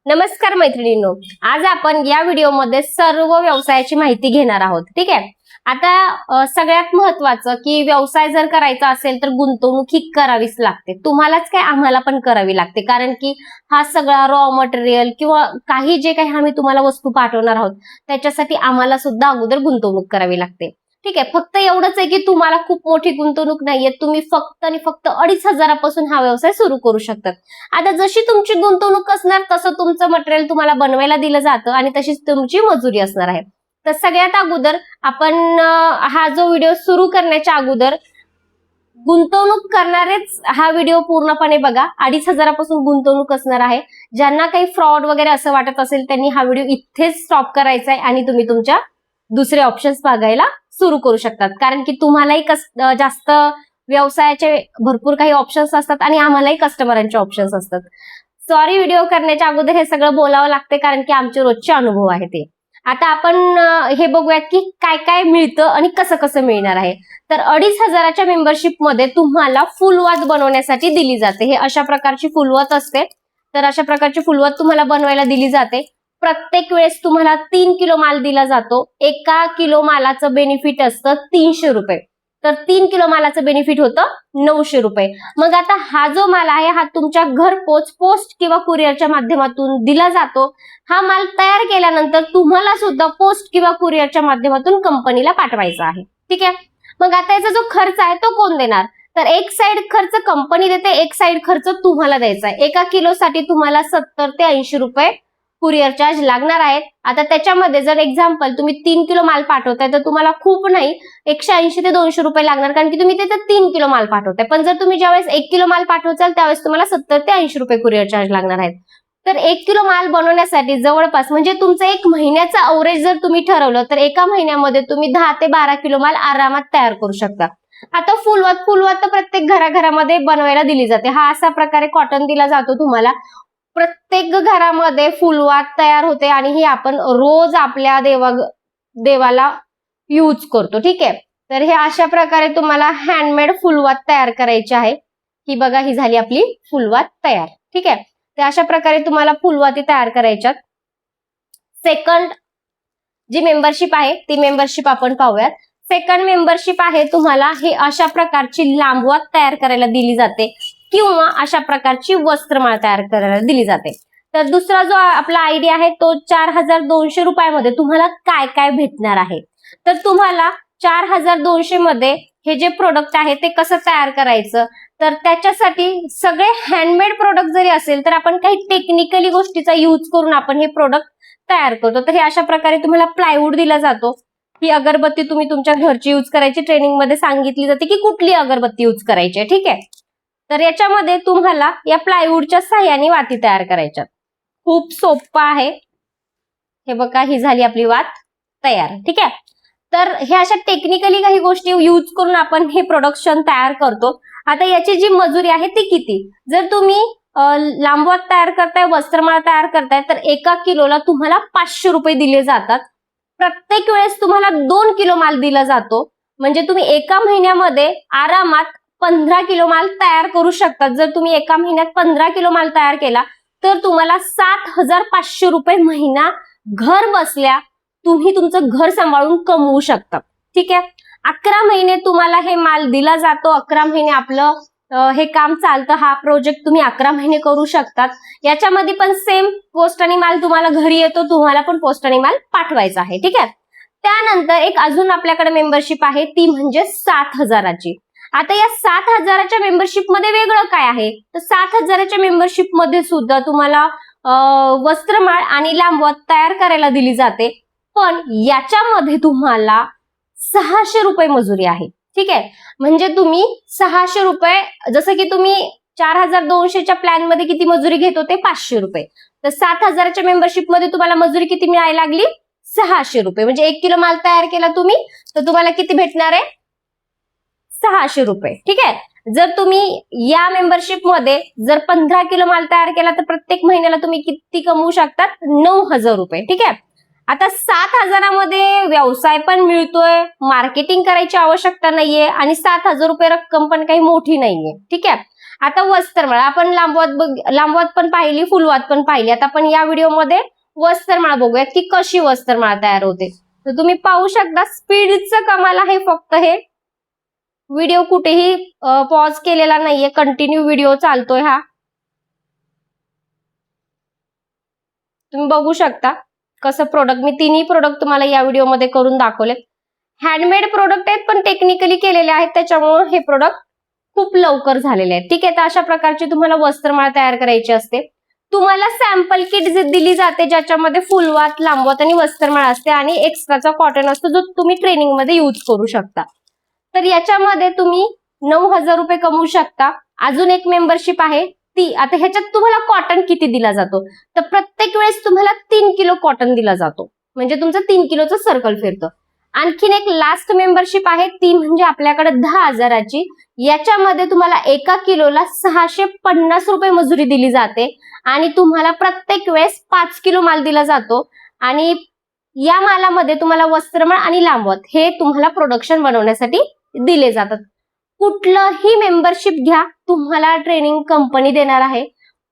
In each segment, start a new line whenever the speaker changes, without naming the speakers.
नमस्कार मैत्रिणींनो, आज आपण या व्हिडिओमध्ये सर्व व्यवसायाची माहिती घेणार आहोत. ठीक आहे. आता सगळ्यात महत्वाचं की व्यवसाय जर करायचा असेल तर गुंतवणूक ही करावीच लागते. तुम्हालाच काय आम्हाला पण करावी लागते, कारण की हा सगळा रॉ मटेरियल किंवा काही जे काही आम्ही तुम्हाला वस्तू पाठवणार आहोत त्याच्यासाठी आम्हाला सुद्धा अगोदर गुंतवणूक करावी लागते. ठीक आहे. फक्त एवढंच आहे की तुम्हाला खूप मोठी गुंतवणूक नाहीये, तुम्ही फक्त आणि फक्त 2,500 हा व्यवसाय सुरू करू शकतात. आता जशी तुमची गुंतवणूक असणार तसं तुमचं मटेरियल तुम्हाला बनवायला दिलं जातं आणि तशीच तुमची मजुरी असणार आहे. तर सगळ्यात अगोदर आपण हा जो व्हिडिओ सुरू करण्याच्या अगोदर गुंतवणूक करणारेच हा व्हिडिओ पूर्णपणे बघा. 2,500 पासून गुंतवणूक असणार आहे. ज्यांना काही फ्रॉड वगैरे असं वाटत असेल त्यांनी हा व्हिडिओ इथेच स्टॉप करायचा आहे आणि तुम्ही तुमच्या दुसरे ऑप्शन्स बघायला सुरू करू शकतात. कारण की तुम्हालाही जास्त व्यवसायाचे भरपूर काही ऑप्शन्स असतात आणि आम्हालाही कस्टमरांचे ऑप्शन्स असतात. सॉरी, व्हिडिओ करण्याच्या अगोदर हे सगळं बोलावं लागते कारण की आमचे रोजचे अनुभव आहे ते. आता आपण हे बघूयात की काय काय मिळतं आणि कसं कसं मिळणार आहे. तर 2,500च्या मेंबरशिप मध्ये तुम्हाला फुलवात बनवण्यासाठी दिली जाते. हे अशा प्रकारची फुलवात असते. तर अशा प्रकारची फुलवात तुम्हाला बनवायला दिली जाते. प्रत्येक वेळेस तुम्हाला 3 किलो माल दिला जातो. 1 किलो मालाचं बेनिफिट असतं 300 रुपये. तर 3 किलो मालाचं बेनिफिट होतं 900 रुपये. मग आता हा जो माल आहे हा तुमच्या घरपोच पोस्ट किंवा कुरिअरच्या माध्यमातून दिला जातो. हा माल तयार केल्यानंतर तुम्हाला सुद्धा पोस्ट किंवा कुरिअरच्या माध्यमातून कंपनीला पाठवायचा आहे. ठीक आहे. मग आता याचा जो खर्च आहे तो कोण देणार? तर एक साइड खर्च कंपनी देते, एक साइड खर्च तुम्हाला द्यायचा आहे. 1 किलोसाठी तुम्हाला 70 ते 80 रुपये कुरिअर चार्ज लागणार आहेत. आता त्याच्यामध्ये जर एक्झाम्पल तुम्ही 3 किलो माल पाठवताय तर तुम्हाला खूप नाही 180 ते 200 रुपये लागणार, कारण की तुम्ही तिथे 3 किलो माल पाठवताय. पण जर तुम्ही ज्यावेळेस 1 किलो माल पाठवचाल त्यावेळेस तुम्हाला 70 ते 80 रुपये कुरिअर चार्ज लागणार आहेत. तर 1 किलो माल बनवण्यासाठी जवळपास म्हणजे तुमचं 1 महिन्याचं अवरेज जर तुम्ही ठरवलं तर एका महिन्यामध्ये तुम्ही 10 ते 12 किलो माल आरामात तयार करू शकता. आता फुलवात तर प्रत्येक घराघरामध्ये बनवायला दिली जाते. हा असा प्रकारे कॉटन दिला जातो तुम्हाला. प्रत्येक घरामध्ये फुलवात तयार होते आणि ही आपण रोज आपल्या देवाला यूज करतो. ठीक आहे. तर हे अशा प्रकारे तुम्हाला हँडमेड फुलवात तयार करायची आहे. ही बघा, ही झाली आपली फुलवात तयार. ठीक आहे. तर अशा प्रकारे तुम्हाला फुलवाती तयार करायच्यात. सेकंड जी मेंबरशिप आहे ती मेंबरशिप आपण पाहूयात. सेकंड मेंबरशिप आहे तुम्हाला ही अशा प्रकारची लांबवात तयार करायला दिली जाते किंवा अशा प्रकारची वस्त्रमाळ तयार करायला दिली जाते. तर दुसरा जो आपला आयडिया आहे तो 4,200 रुपयामध्ये तुम्हाला काय काय भेटणार आहे. तर तुम्हाला 4,200 मध्ये हे जे प्रोडक्ट आहे ते कसं तयार करायचं, तर त्याच्यासाठी सगळे हँडमेड प्रोडक्ट जरी असेल तर आपण काही टेक्निकली गोष्टीचा यूज करून आपण हे प्रोडक्ट तयार करतो. तर हे अशा प्रकारे तुम्हाला प्लायवूड दिला जातो. ही अगरबत्ती तुम्ही तुमच्या घरची यूज करायची, ट्रेनिंग मध्ये सांगितली जाते की कुठली अगरबत्ती यूज करायची आहे. ठीक आहे. तर याच्यामध्ये तुम्हाला या प्लायवूडच्या सहाय्याने वाती तयार करायच्या. खूप सोपं आहे. हे बघा, ही झाली आपली वात तयार. ठीक आहे. तर हे अशा टेक्निकली काही गोष्टी यूज करून आपण हे प्रोडक्शन तयार करतो. आता याची जी मजुरी आहे ती किती? जर तुम्ही लांबवात तयार करताय, वस्त्रमाळ तयार करताय तर 1 किलोला तुम्हाला 500 रुपये दिले जातात. प्रत्येक वेळेस तुम्हाला 2 किलो माल दिला जातो. म्हणजे तुम्ही एका महिन्यामध्ये आरामात 15 किलो माल तयार करू शकतात. जर तुम्ही एका महिन्यात 15 किलो माल तयार केला तर तुम्हाला 7,500 रुपये महिना घर बसल्या तुम्ही तुमचं घर सांभाळून कमवू शकता. ठीक आहे. 11 महिने तुम्हाला हे माल दिला जातो. 11 महिने आपलं हे काम चालतं. हा प्रोजेक्ट तुम्ही 11 महिने करू शकतात. याच्यामध्ये पण सेम पोस्ट आणि माल तुम्हाला घरी येतो, तुम्हाला पण पोस्ट आणि माल पाठवायचा आहे. ठीक आहे. त्यानंतर एक अजून आपल्याकडे मेंबरशिप आहे ती म्हणजे 7,000ची. आता या 7,000च्या मेंबरशिप मध्ये वेगळं काय आहे, तर 7,000च्या मेंबरशिप मध्ये सुद्धा तुम्हाला वस्त्रमाळ आणि लांबवात तयार करायला दिली जाते. पण याच्यामध्ये तुम्हाला 600 रुपये मजुरी आहे. ठीक आहे. म्हणजे तुम्ही 600 रुपये, जसं की तुम्ही 4,200च्या प्लॅन मध्ये किती मजुरी घेत होते, 500 रुपये. तर 7,000च्या मेंबरशिप मध्ये तुम्हाला मजुरी किती मिळायला लागली, 600 रुपये. म्हणजे 1 किलो माल तयार केला तुम्ही तर तुम्हाला किती भेटणार आहे, 600 रुपये. ठीक आहे. जर तुम्ही या मेंबरशिप मध्ये जर 15 किलो माल तयार केला तर प्रत्येक महिन्याला तुम्ही किती कमवू शकतात, 9,000 रुपये. ठीक आहे. आता 7,000मध्ये व्यवसाय पण मिळतोय, मार्केटिंग करायची आवश्यकता नाहीये आणि 7,000 रुपये रक्कम पण काही मोठी नाहीये. ठीक आहे. आता वस्त्रमाळा आपण लांबवात पण पाहिली, फुलवात पण पाहिली. आता आपण या व्हिडिओमध्ये वस्त्रमाळा बघूयात की कशी वस्त्रमाळा तयार होते. तर तुम्ही पाहू शकता स्पीडचं कमाल आहे. फक्त हे व्हिडिओ कुठेही पॉज केलेला नाहीये, कंटिन्यू व्हिडिओ चालतोय हा. तुम्ही बघू शकता कसं प्रोडक्ट, मी तिन्ही प्रोडक्ट तुम्हाला या व्हिडिओमध्ये करून दाखवलेत. हँडमेड प्रोडक्ट आहेत पण टेक्निकली केलेले आहेत, त्याच्यामुळे हे प्रोडक्ट खूप लवकर झालेले आहेत. ठीक आहे, तर अशा प्रकारची तुम्हाला वस्त्रमाळा तयार करायची असते. तुम्हाला सॅम्पल किट दिली जाते ज्याच्यामध्ये फुलवात, लांबवात आणि वस्त्रमाळा असते आणि एक्स्ट्राचा कॉटन असतो जो तुम्ही ट्रेनिंग मध्ये यूज करू शकता. तर याच्यामध्ये तुम्ही 9,000 रुपये कमवू शकता. अजून एक मेंबरशिप आहे ती, आता ह्याच्यात तुम्हाला कॉटन किती दिला जातो, तर प्रत्येक वेळेस तुम्हाला 3 किलो कॉटन दिला जातो, म्हणजे तुमचं 3 किलोचं सर्कल फिरतं. आणखीन एक लास्ट मेंबरशिप आहे ती म्हणजे आपल्याकडे 10,000ची. याच्यामध्ये तुम्हाला 1 किलोला 650 रुपये मजुरी दिली जाते आणि तुम्हाला प्रत्येक वेळेस 5 किलो माल दिला जातो आणि या मालामध्ये तुम्हाला वस्त्रमाळ आणि लांबवत हे तुम्हाला प्रोडक्शन बनवण्यासाठी दिले जातात. कुठलंही मेंबरशिप घ्या, तुम्हाला ट्रेनिंग कंपनी देणार आहे.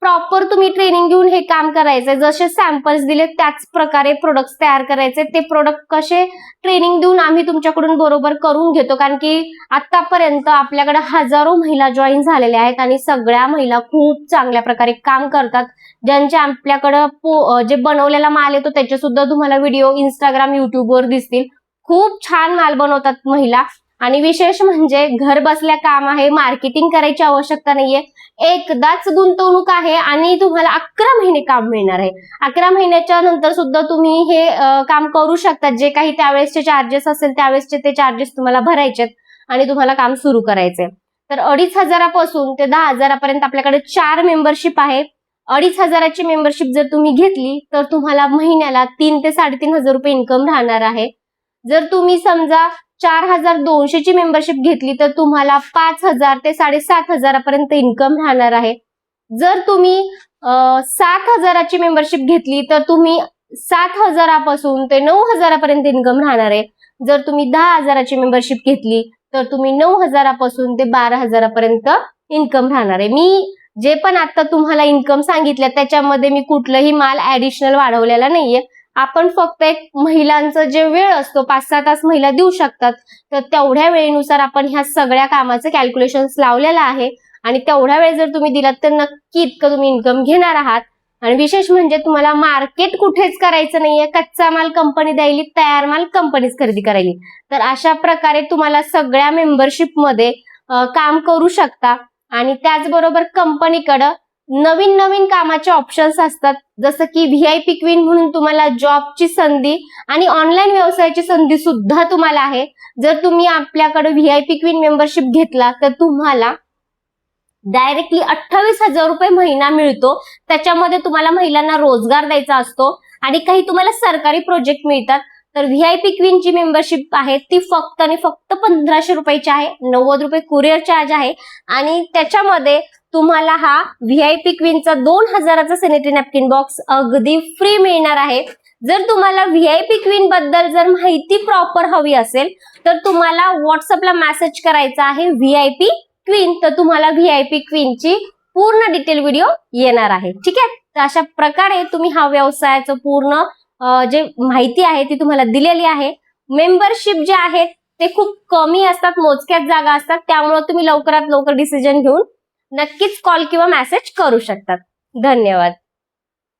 प्रॉपर तुम्ही ट्रेनिंग घेऊन हे काम करायचंय. जसे सॅम्पल्स दिले त्याच प्रकारे प्रोडक्ट्स तयार करायचे. ते प्रोडक्ट कसे ट्रेनिंग देऊन आम्ही तुमच्याकडून बरोबर करून घेतो, कारण की आतापर्यंत आपल्याकडे हजारो महिला जॉईन झालेल्या आहेत आणि सगळ्या महिला खूप चांगल्या प्रकारे काम करतात. ज्यांचे आपल्याकडं जे बनवलेला माल येतो त्याचे सुद्धा तुम्हाला व्हिडिओ इंस्टाग्राम, युट्यूबवर दिसतील. खूप छान माल बनवतात महिला आणि विशेष म्हणजे घर बसल्या काम आहे, मार्केटिंग करायची आवश्यकता नाहीये. एकदाच गुंतवणूक आहे आणि तुम्हाला 11 महिने काम मिळणार आहे. 11 महिन्याच्या नंतर सुद्धा तुम्ही हे काम करू शकता. जे काही त्यावेळेसचे चार्जेस असेल त्यावेळेसचे ते चार्जेस तुम्हाला भरायचे आणि तुम्हाला काम सुरू करायचे. तर 2,500 पासून ते 10,000 पर्यंत आपल्याकडे 4 मेंबरशिप आहे. 2,500ची मेंबरशिप जर तुम्ही घेतली तर तुम्हाला महिन्याला 3 ते 3,500 रुपये इन्कम राहणार आहे. जर तुम्ही समजा 4,200ची मेंबरशिप घेतली तर तुम्हाला 5,000 ते 7,500 पर्यंत इन्कम राहणार आहे. जर तुम्ही 7,000ची मेंबरशिप घेतली तर तुम्ही 7,000 पासून ते 9,000 पर्यंत इन्कम राहणार आहे. जर तुम्ही 10,000ची मेंबरशिप घेतली तर तुम्ही 9,000 पासून ते 12,000 पर्यंत इन्कम राहणार आहे. मी जे पण आता तुम्हाला इन्कम सांगितलं त्याच्यामध्ये मी कुठलंही माल ऍडिशनल वाढवलेला नाहीये. आपण फक्त एक महिलांचा जे वेळ असतो 5-6 तास महिला देऊ शकतात, तर तेवढ्या वेळेनुसार आपण ह्या सगळ्या कामाचं कॅल्क्युलेशन्स लावलेलं आहे आणि तेवढ्या वेळ जर तुम्ही दिलात तर नक्की इतकं तुम्ही इन्कम घेणार आहात. आणि विशेष म्हणजे तुम्हाला मार्केट कुठेच करायचं नाहीये, कच्चा माल कंपनी द्यायली, तयार माल कंपनीच खरेदी करायली. तर अशा प्रकारे तुम्हाला सगळ्या मेंबरशिपमध्ये काम करू शकता आणि त्याचबरोबर कंपनीकडं नवीन नवीन कामाचे ऑप्शन्स असतात, जसं की व्हीआयपी क्वीन म्हणून तुम्हाला जॉबची संधी आणि ऑनलाईन व्यवसायाची संधी सुद्धा तुम्हाला आहे. जर तुम्ही आपल्याकडे व्हीआयपी क्वीन मेंबरशिप घेतला तर तुम्हाला डायरेक्टली 28,000 रुपये महिना मिळतो. त्याच्यामध्ये तुम्हाला महिलांना रोजगार द्यायचा असतो आणि काही तुम्हाला सरकारी प्रोजेक्ट मिळतात. तर व्हीआयपी क्वीनची मेंबरशिप आहे ती फक्त आणि फक्त 1,500 रुपयाची आहे. 90 रुपये कुरिअर चार्ज आहे आणि त्याच्यामध्ये तुम्हाला हा व्हीआयपी क्वीनचा 2,000चा सॅनिटरी नॅपकिन बॉक्स अगदी फ्री मिळणार आहे. जर तुम्हाला व्हीआयपी क्वीन बद्दल जर माहिती प्रॉपर हवी असेल तर तुम्हाला व्हॉट्सअपला मेसेज करायचा आहे व्हीआयपी क्वीन, तर तुम्हाला व्हीआयपी क्वीनची पूर्ण डिटेल व्हिडिओ येणार आहे. ठीक आहे, तर अशा प्रकारे तुम्ही हा व्यवसायाचं पूर्ण जे माहिती आहे ती तुम्हाला दिलेली आहे. मेंबरशिप जे आहेत ते खूप कमी असतात, मोजक्याच जागा असतात, त्यामुळे तुम्ही लवकरात लवकर डिसिजन घेऊन नक्कीच कॉल किंवा मेसेज करू शकतात. धन्यवाद.